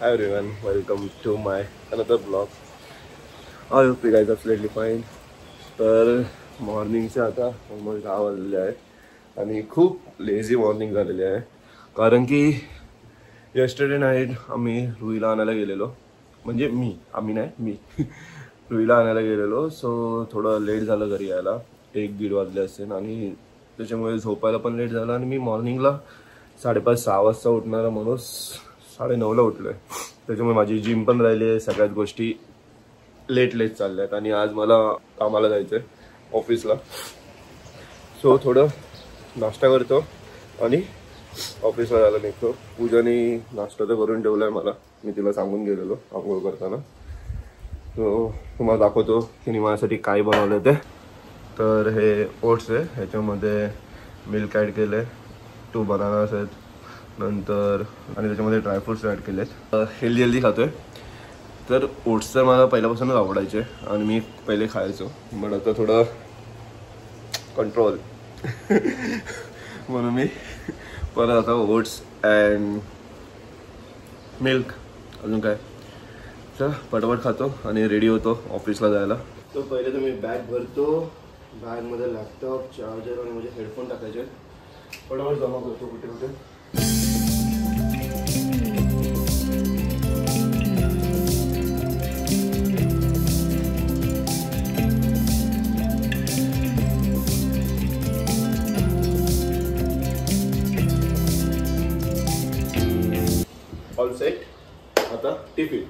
Hi everyone, welcome to my another vlog. I hope you guys are absolutely fine. तर मॉर्निंगचे आता almost 10 वाजलेले आहे आणि खूप लेझी मॉर्निंग झालेली आहे कारण की येस्टरडे नाईट आम्ही रुईला आणायला गेलेलो. म्हणजे मी रुईला आणायला गेलेलो. सो थोडं लेट झालं घरी यायला, 1-1:30 वाजले असेल आणि त्याच्यामुळे झोपायला पण लेट झाला. आणि मी मॉर्निंगला 5:30-6 वाजता उठणारा माणूस 9:30ला उठलोय. त्याच्यामुळे माझी जिम पण राहिली आहे, सगळ्याच गोष्टी लेट चालल्या आहेत. आणि आज मला कामाला जायचं आहे ऑफिसला. सो थोडं नाश्ता करतो आणि ऑफिसला जायला निघतो. पूजाने नाश्ता तर करून ठेवला आहे मला, मी तिला सांगून गेलेलो आंघोळ करताना. सो तुम्हाला दाखवतो की माझ्यासाठी काय बनवलं ते. तर हे ओट्स आहे, ह्याच्यामध्ये मिल्क ॲड केलं आहे, 2 बनानास आहेत नंतर, आणि त्याच्यामध्ये ड्रायफ्रूट्स ॲड केले आहेत. हेल्दी खातो आहे. तर ओट्स तर मला पहिल्यापासूनच आवडायचे आणि मी पहिले खायचो, पण आता थोडं कंट्रोल म्हणून मी परत आता ओट्स अँड मिल्क अजून काय चल पटपट खातो आणि रेडी होतो ऑफिसला जायला. तो पहिले तर मी बॅग भरतो, बॅगमध्ये लॅपटॉप, चार्जर आणि माझे हेडफोन टाकायचे. पटापट जमा करतो कुठे कुठे. All set. आता टिफिन.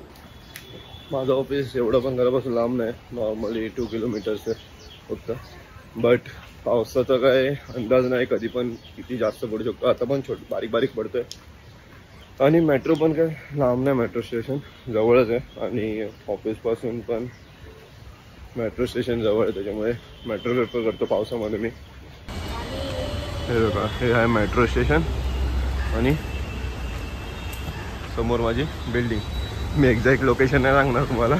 माझं ऑफिस एवढं पण घरापासून लांब नाही, नॉर्मली 2 किलोमीटर्स आहे फक्त. बट पावसाचा काय अंदाज नाही, कधी पण किती जास्त पडू शकतो. आता पण बारीक बारीक पडतोय. आणि मेट्रो पण काय लांब नाही, मेट्रो स्टेशन जवळच आहे आणि ऑफिसपासून पण मेट्रो स्टेशन जवळ आहे, त्याच्यामुळे मेट्रो प्रेफर करतो पावसामध्ये मी. हे बघा, हे आहे मेट्रो स्टेशन आणि समोर माझी बिल्डिंग. मी एक्झॅक्ट लोकेशन नाही सांगणार तुम्हाला.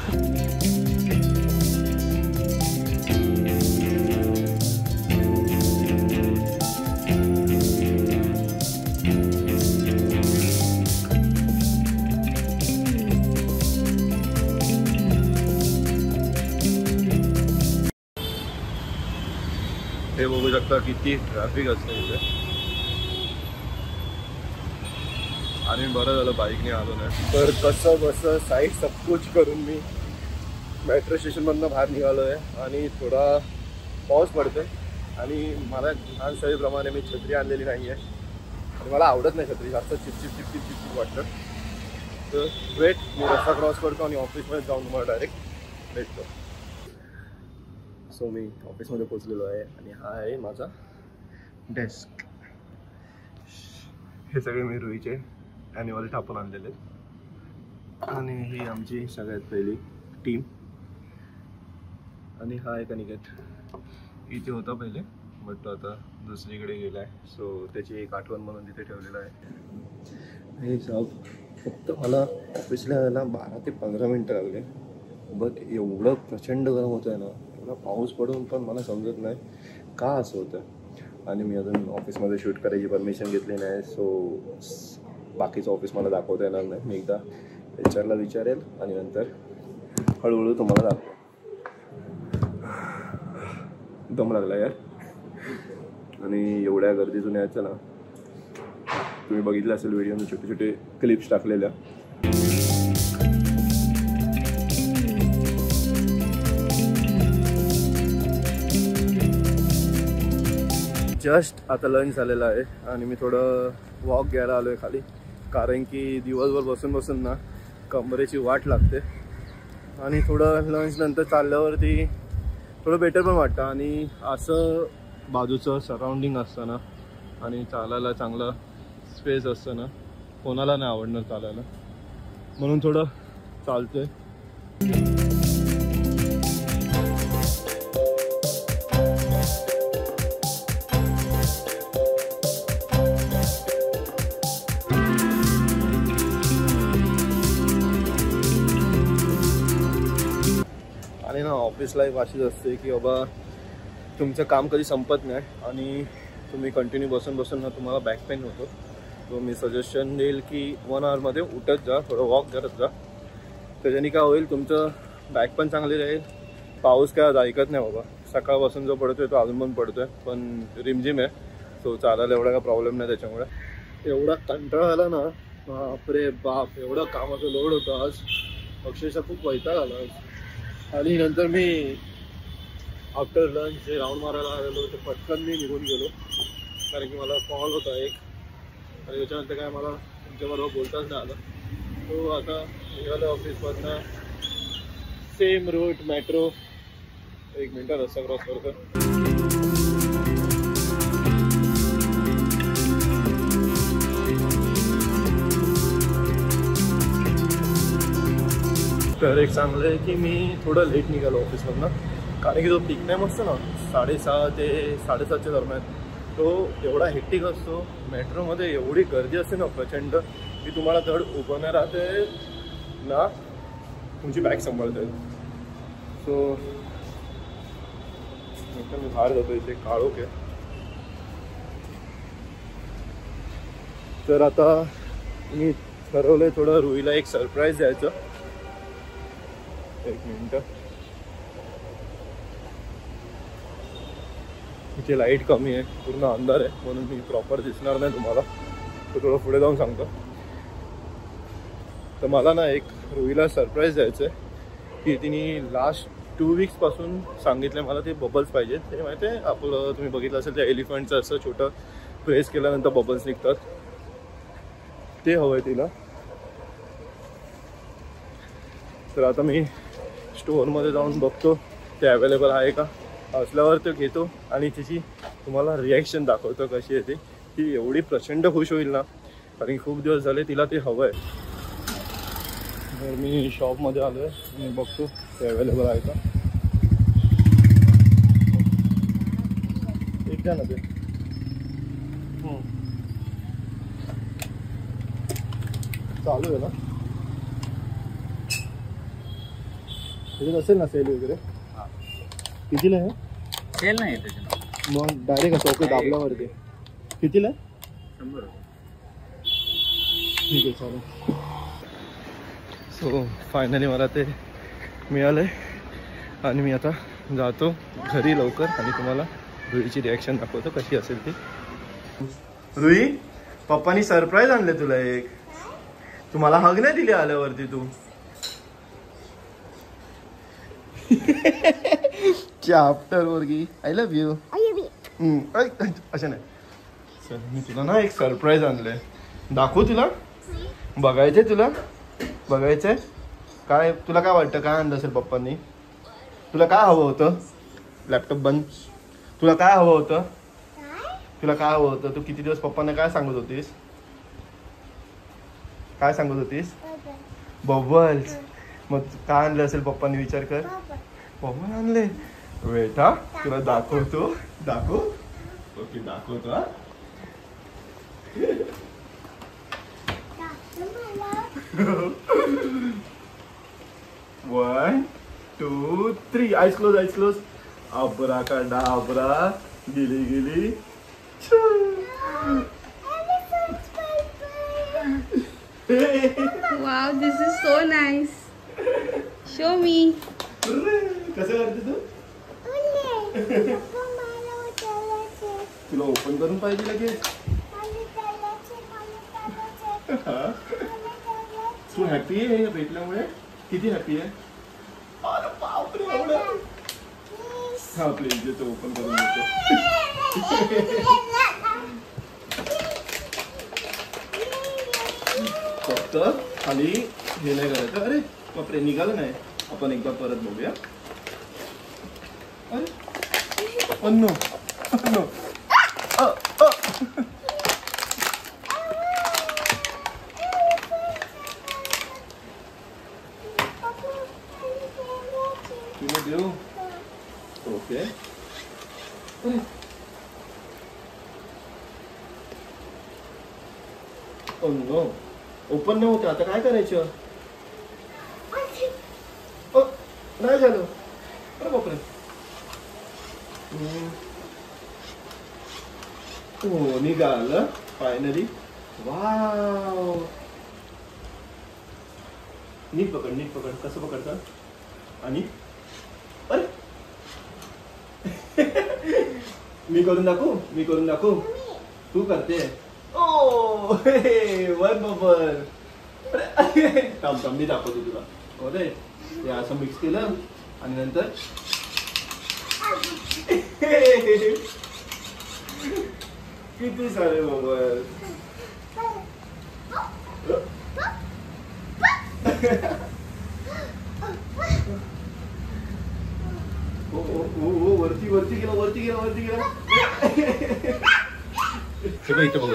हे बघू शकता किती ट्रॅफिक असतं इथे. आणि बरं झालं बाईकने आलो नाही, तर कसं बसं साईड सबकुच करून मी मेट्रो स्टेशनमधनं बाहेर निघालो आहे. आणि थोडा पाऊस पडतोय आणि मला लहान सवयीप्रमाणे मी छत्री आणलेली नाही आहे आणि मला आवडत नाही छत्री, जास्त चिपचिप वाटतं. तर वेट, मी रस्ता क्रॉस करतो आणि ऑफिसमध्ये जाऊन तुम्हाला डायरेक्ट भेटतो. सो मी ऑफिसमध्ये पोचलेलो आहे आणि हा आहे माझा डेस्क. हे सगळे मी रुईचे ॲन्युअल टापून आणलेले आहेत आणि ही आमची सगळ्यात पहिली टीम. आणि हा एक अनिकेत इथे होता पहिले, बट तो आता दुसरीकडे गेला आहे. सो त्याची एक आठवण म्हणून तिथे ठेवलेलं आहे. हे सब फक्त मला ऑफिसला यायला 12 ते 15 मिनटं लागले, बट एवढं प्रचंड गरम होतं आहे ना, एवढा पाऊस पडून पण मला समजत नाही का असं होतं. आणि मी अजून ऑफिसमध्ये शूट करायची परमिशन घेतली नाही, सो बाकीचं ऑफिस मला दाखवता येणार नाही. मी एकदा HR ला विचारेल आणि नंतर हळूहळू तुम्हाला दाखवेल. दम लागला यार. आणि एवढ्या गर्दीतून यायचं ना, तुम्ही बघितलं असेल व्हिडिओमध्ये छोटे छोटे क्लिप्स टाकलेल्या. जस्ट आता लंच झालेला आहे आणि मी थोडं वॉक घ्यायला आलो आहे खाली, कारण की दिवसभर बसून बसून ना कमरेची वाट लागते. आणि थोडं लंच नंतर चालल्यावरती थोडं बेटर पण वाटतं. आणि असं बाजूचं सराउंडिंग असतं ना आणि चालायला चांगलं स्पेस असतं ना, कोणाला नाही आवडणार चालायला, म्हणून थोडं चालतोय. आणि ना ऑफिस लाईफ अशीच असते की बाबा तुमचं काम कधी संपत नाही आणि तुम्ही कंटिन्यू बसून ना तुम्हाला बॅक पेन होतो. तो मी सजेशन देईल की 1 आवरमध्ये उठत जा, थोडं वॉक करत जा. त्याच्याने काय होईल, तुमचं बॅक पण चांगली राहील. पाऊस काय आज ऐकत नाही बाबा, सकाळपासून जो पडतोय तो अजून पण पडतोय, पण रिमझिम आहे. सो चालायला एवढा काय प्रॉब्लेम नाही. त्याच्यामुळे एवढा कंटाळा आला ना, बापरे बाप, एवढं कामाचं लोड होतं आज, अक्षरशः खूप वैताग आला आज. आणि नंतर मी आफ्टर लंच जे राऊंड मारायला आलेलो ते पटकन मी निघून गेलो, कारण की मला कॉल होता एक, आणि त्याच्यानंतर काय मला तुमच्याबरोबर बोलताच नाही आलं. तो आता निघालो ऑफिसमधनं, सेम रूट मेट्रो, 1 मिनटात रस्ता क्रॉस करतो. तर एक चांगलं आहे की मी थोडं लेट निघालो ऑफिसमधनं, कारण की तो पीक टाईम असतो ना 6:30 ते 7:30च्या दरम्यान, तो एवढा हेक्टिक असतो. मेट्रोमध्ये एवढी गर्दी असते ना प्रचंड, की तुम्हाला धड उभं नाही राहते ना तुमची बॅग सांभाळते. सो मी बाहेर जातो, इथे काळोख आहे. तर आता मी ठरवलं आहे थोडं रुईला एक सरप्राईज द्यायचं. 1 मिनिट, इथे लाईट कमी आहे, पूर्ण अंधार आहे, म्हणून मी प्रॉपर दिसणार नाही तुम्हाला. तो थोडं पुढे जाऊन सांगतो. तर मला ना एक रुईला सरप्राईज द्यायचं आहे, की तिने लास्ट 2 वीक्सपासून सांगितलं मला ते बबल्स पाहिजे. ते माहिती आहे आपलं, तुम्ही बघितलं असेल त्या एलिफंटचं असं छोटं प्रेस केल्यानंतर बबल्स निघतात, ते हवं आहे तिला. तर आता मी स्टोअरमध्ये जाऊन बघतो ते अवेलेबल आहे का, असल्यावर तो घेतो आणि तिची तुम्हाला रिॲक्शन दाखवतो कशी आहे ती एवढी प्रचंड खुश होईल ना, कारण खूप दिवस झाले तिला ते हवं आहे. तर मी शॉपमध्ये आलो आहे, मी बघतो ते अवेलेबल आहे का. एक द्या ना ते. चालू आहे ना, त्याच्यात असेल ना सेल वगैरे. कितीला आहे? सेल नाही त्याच्यात, मग डायरेक्ट असं ओके दाबल्यावरती. कितीला आहे? 100. ठीक आहे, चालेल. सो फायनली मला ते मिळालं आहे, आणि मी आता जातो घरी लवकर, आणि तुम्हाला रुईची रिॲक्शन दाखवतो कशी असेल ती. रुई, पप्पानी सरप्राईज आणले तुला एक. तुम्हाला हग नाही दिली आल्यावरती तू. चॅप्टर वरगी आय लव्ह यू. असं नाही सर, मी तुला ना एक सरप्राईज आणलंय, दाखवू तुला. बघायचंय तुला, बघायचंय काय? तुला काय वाटतं काय आणलं असेल पप्पांनी? तुला काय हवं होतं? लॅपटॉप बंद. तुला काय हवं होतं? तुला काय हवं होतं? तू किती दिवस पप्पांना काय सांगत होतीस? काय सांगत होतीस? बबल्स. मग काय आणलं असेल पप्पांनी, विचार कर. बबल आणले बेटा, तुला दाखवतो. दाखव. ओके, दाखवतो. हा 1 2 3 आईज क्लोज, आईज क्लोज. आबरा काढा, आबरा. गेली गेली. Wow, this is so nice. Show me. कसं करते तू? तुला ओपन करून पाहिजे लगेच. तू हॅपी आहे भेटल्यामुळे? किती हॅपी आहे? अरे बापरे, एवढं. हा प्लीज देतो, ओपन करून देतो. फक्त खाली हे नाही करायचं. अरे बापरे, निघालं नाही. आपण एकदा परत बघूया. अरे अन्नो अन्नो. तुला देऊ? ओके. अन्नो, ओपन नाही होते. आता काय करायचं? नाही झालं. अरे बापरे. हो, निघालं फायनली. वाव, नीट पकड कसं पकडतं आणि अरे मी करून दाखवू तू करते. ओ वन बबल. थांब मी दाखवतो तुला. ओके ते असं मिक्स केलं आणि नंतर किती सारे बबल. वरती गेला. इथं बघ.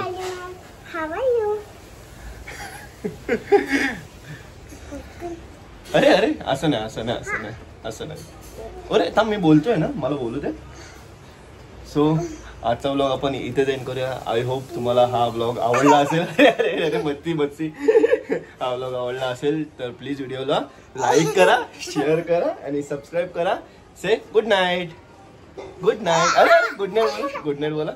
अरे असं नाही. अरे थांब मी बोलतोय ना, मला बोलू दे. सो आजचा व्लॉग आपण इथे एंड करूया. आय होप तुम्हाला हा व्लॉग आवडला असेल. अरे मस्ती हा व्लॉग आवडला असेल तर प्लीज व्हिडिओला लाईक करा, शेअर करा आणि सबस्क्राईब करा. से गुड नाईट. अरे गुड नाईट बोला.